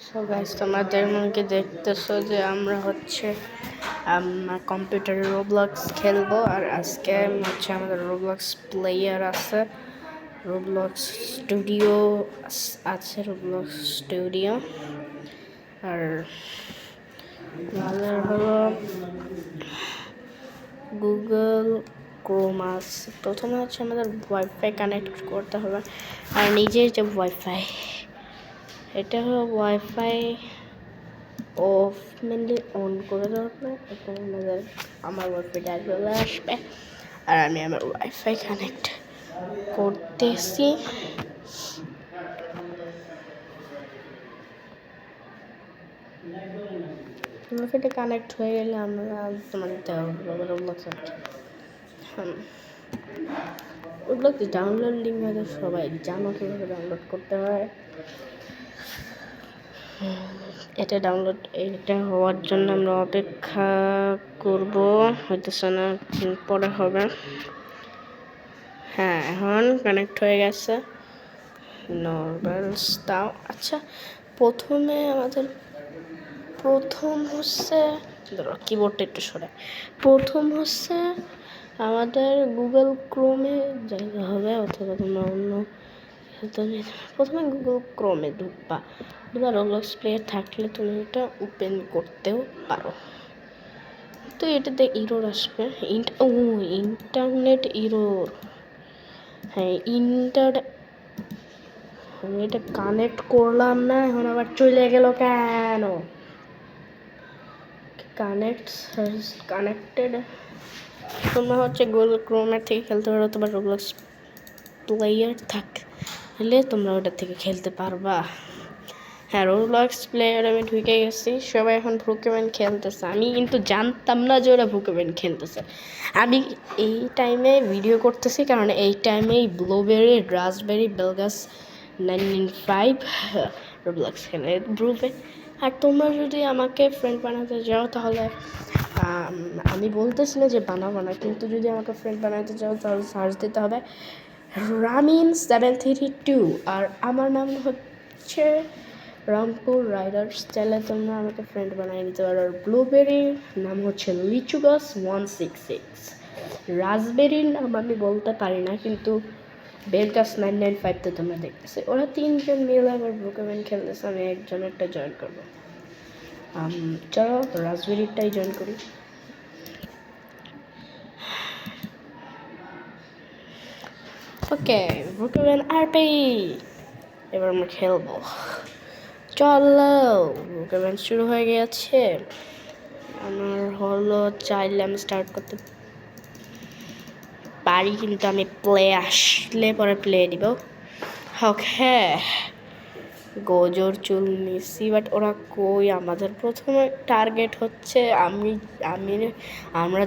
So guys তোমরা যেমনকি দেখতেছো যে আমরা হচ্ছে কম্পিউটারে রোবলক্স খেলবো। আর আজকে হচ্ছে আমাদের রোবলক্স প্লেয়ার আছে, রোবলক্স স্টুডিও আছে, রোবলক্স স্টুডিও। আর আমাদের হলো গুগল ক্রোম আছে। প্রথমে হচ্ছে আমাদের ওয়াইফাই কানেক্ট করতে হবে, আর নিজের যে ওয়াইফাই, এটা হলো ওয়াইফাই অফ মেনলি অন করে দেওয়ার এখন আমার ওয়াইফাইটা চলে আসবে আর আমি আমার ওয়াইফাই কানেক্ট করতেছি। ওয়াইফাইটা কানেক্ট হয়ে গেলে আমরা তোমাদের রোবলক্স ডাউনলোড লিঙ্ক আছে, সবাই জানো কীভাবে ডাউনলোড করতে হয়। এটা হওয়ার জন্য আমরা অপেক্ষা করব, হইতেছে না, পরে হবে। হ্যাঁ, এখন কানেক্ট হয়ে গেছে। নর্মালস দাও। আচ্ছা, প্রথমে আমাদের হচ্ছে কিবোর্ডটা একটু সরাই। প্রথম হচ্ছে আমাদের গুগল ক্রোমে যাইতে হবে, অথবা তোমরা অন্য প্রথমে গুগল ক্রোমে ঢুকবা। রোবলক্স প্লেয়ার থাকলে তুমি এটা ওপেন করতেও পারো। তো এটাতে ইরোর আসবে, ইন্টারনেট ইরোর। হ্যাঁ, আমি এটা কানেক্ট করলাম না, এখন আবার চলে গেল কেন? কানেক্টেড। তোমরা হচ্ছে গুগল ক্রোমের থেকে খেলতে পারো, তোমার রোবলক্স প্লেয়ার থাকলে তোমরা ওটা থেকে খেলতে পারবা। হ্যাঁ, রোবলক্স প্লেয়ার আমি ঢুকে গেছি। সবাই এখন ভুকেম্যান খেলতেছে। আমি কিন্তু জানতাম না যে ওরা ভুকেম্যান খেলতেছে। আমি এই টাইমে ভিডিও করতেছি, কারণ এই টাইমেই ব্লুবেরি, রাসবেরি, বেলগাস 995 রোবলক্স খেলে গ্রুপে। আর তোমরা যদি আমাকে ফ্রেন্ড বানাতে যাও তাহলে আমি বলতেছি না যে বানাবো না, কিন্তু যদি আমাকে ফ্রেন্ড বানাতে চাও তাহলে সার্চ দিতে হবে Ramin732। আর আমার নাম হচ্ছে রামপুর রাইডার্স। চাইলে তোমরা আমাকে ফ্রেন্ড বানিয়ে নিতে পারো। আর ব্লুবেরির নাম হচ্ছে লিচুগাস 166। রাসবেরির নাম আমি বলতে পারি না, কিন্তু বেলগাস 995 তোমরা দেখতেছে। ওরা তিনজন মিলে আবার ব্রুকেম্যান খেলতেছে। আমি একজনেরটা জয়েন করবো। চলো রাসবেরিরটাই জয়েন করি। ওকে, ব্রুকেম্যান আরপি, এবার আমরা খেলবো। চলো, ব্রুকেম্যান শুরু হয়ে গেছে। আমার হলো চাইলে আমি স্টার্ট করতে পারি, কিন্তু আমি প্লে আসলে পরে প্লে দিব। ওকে, গোজোর চুল নিছি, বাট ওরা কই? আমাদের প্রথমে টার্গেট হচ্ছে আমরা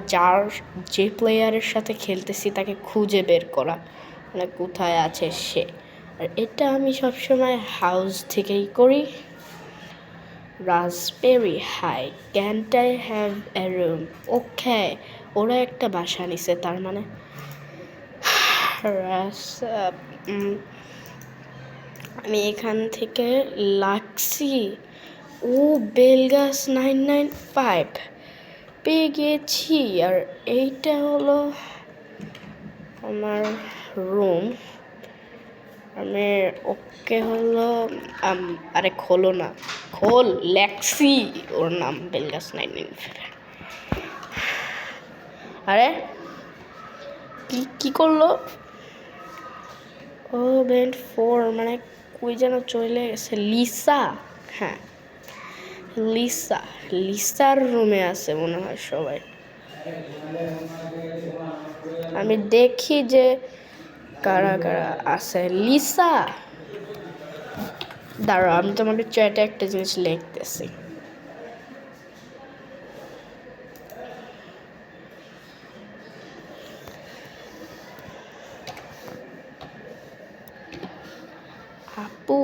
যে প্লেয়ারের সাথে খেলতেছি তাকে খুঁজে বের করা, মানে কোথায় আছে সে। আর এটা আমি সবসময় হাউস থেকেই করি। Raspberry, hi, can't I have a room? Okay, ওরা একটা বাসা নিছে, তার মানে আমি এখান থেকে লাগছি। ও, বেলগাস 995 পেয়ে গেছি। আর এইটা হলো আমার রুম। আমি ওকে হলো আরে খোলো না, খোল। লেক্সি ওর নাম, বেলগাস 995। আরে কি করলো? ও, বেন্ট 4 মানে কই যেন চলে গেছে। লিসা, হ্যাঁ লিসার রুমে আছে মনে হয় সবাই। আমি দেখি যে কারা কারা আছে। লিসা, দাঁড়াও, আমি তোমাকে চ্যাটে একটা জিনিস লিখতেছি। আপু,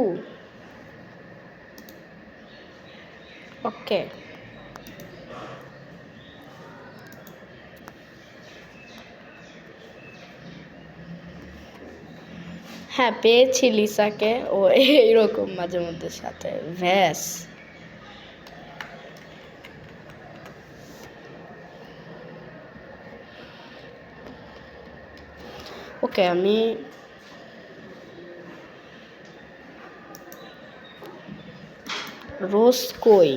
ওকে, হ্যাঁ পেয়েছি লিসাকে, ও এইরকম মাঝে মধ্যে সাথে ভ্যাস। ওকে আমি রোজ কই,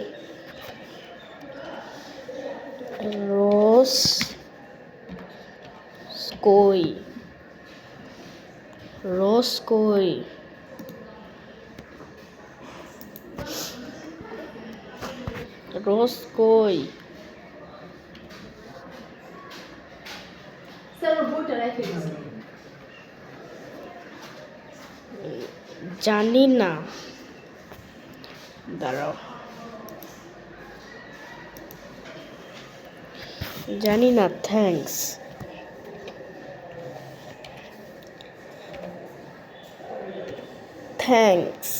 রোজ কই, রোজ কই, রোজ কই, জানি না, দাঁড়াও, জানি না, থ্যাঙ্কস। Thanks,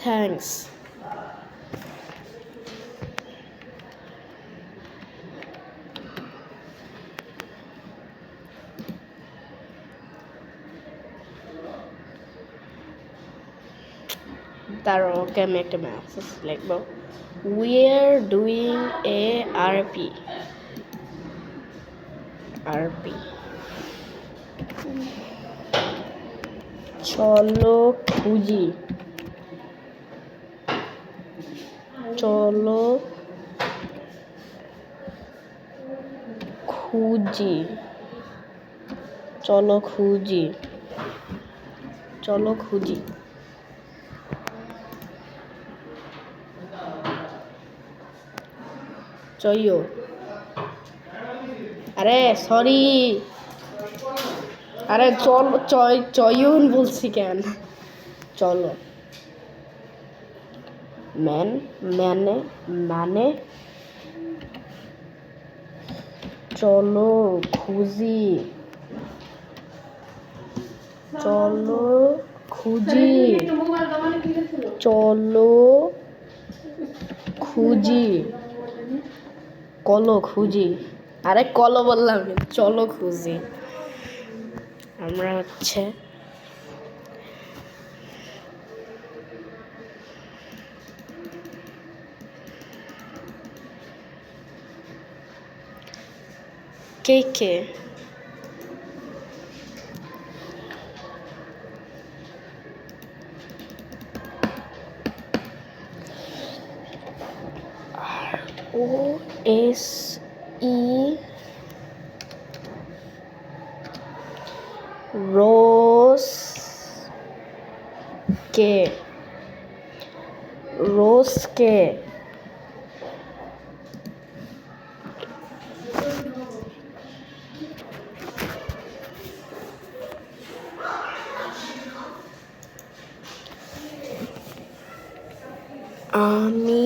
thanks. দাঁড়াও, ওকে আমি একটা মেসেজ লিখবো। We are doing a RP, RP, চলো খুঁজি, চলো খুঁজি, চলো খুঁজি, চলো খুঁজি। চয়ো, আরে সরি, আরে চল, চয়ন বলছি কেন, চলো, মানে মানে চলো খুঁজি, চলো খুঁজি, চলো খুঁজি, কলো খুঁজি, আরে কলো বললাম, চলো খুঁজি। আমরা হচ্ছে কে কে ও এস ই রোজ কে, রোজ কে, আমি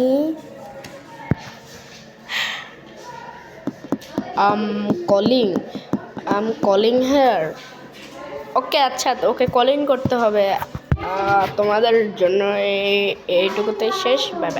কলিং হেয়ার। ওকে আচ্ছা, ওকে কলিং করতে হবে। তোমাদের জন্য এইটুকুতেই শেষ, বাই বাই।